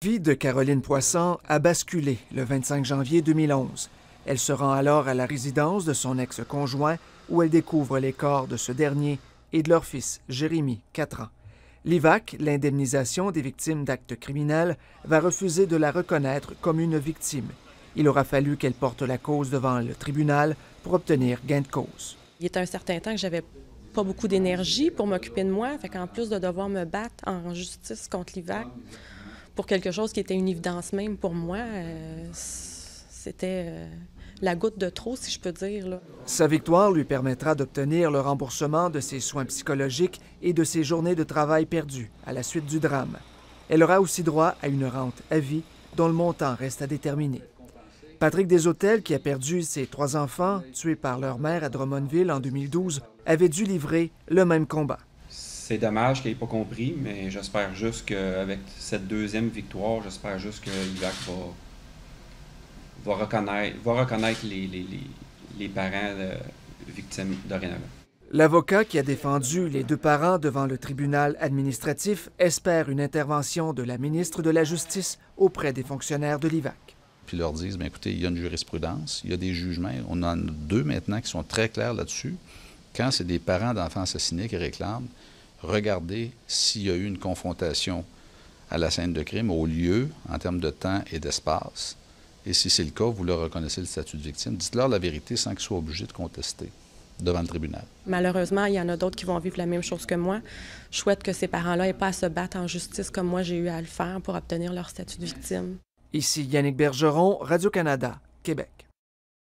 La vie de Caroline Poisson a basculé le 25 janvier 2011. Elle se rend alors à la résidence de son ex-conjoint où elle découvre les corps de ce dernier et de leur fils, Jérémy, 4 ans. L'IVAC, l'indemnisation des victimes d'actes criminels, va refuser de la reconnaître comme une victime. Il aura fallu qu'elle porte la cause devant le tribunal pour obtenir gain de cause. Il y a un certain temps que j'avais pas beaucoup d'énergie pour m'occuper de moi, fait qu'en plus de devoir me battre en justice contre l'IVAC pour quelque chose qui était une évidence même pour moi, c'était la goutte de trop, si je peux dire, là. Sa victoire lui permettra d'obtenir le remboursement de ses soins psychologiques et de ses journées de travail perdues à la suite du drame. Elle aura aussi droit à une rente à vie dont le montant reste à déterminer. Patrick Deshôtels, qui a perdu ses 3 enfants, tués par leur mère à Drummondville en 2012, avait dû livrer le même combat. C'est dommage qu'il n'ait pas compris, mais j'espère juste qu'avec cette deuxième victoire, j'espère juste que l'IVAC va reconnaître les parents victimes dorénavant. L'avocat qui a défendu les 2 parents devant le tribunal administratif espère une intervention de la ministre de la Justice auprès des fonctionnaires de l'IVAC. Puis leur disent, bien, écoutez, il y a une jurisprudence, il y a des jugements, on en a 2 maintenant qui sont très clairs là-dessus. Quand c'est des parents d'enfants assassinés qui réclament, regardez s'il y a eu une confrontation à la scène de crime au lieu, en termes de temps et d'espace. Et si c'est le cas, vous leur reconnaissez le statut de victime. Dites-leur la vérité sans qu'ils soient obligés de contester devant le tribunal. Malheureusement, il y en a d'autres qui vont vivre la même chose que moi. Je souhaite que ces parents-là n'aient pas à se battre en justice comme moi j'ai eu à le faire pour obtenir leur statut de victime. Ici Yannick Bergeron, Radio-Canada, Québec.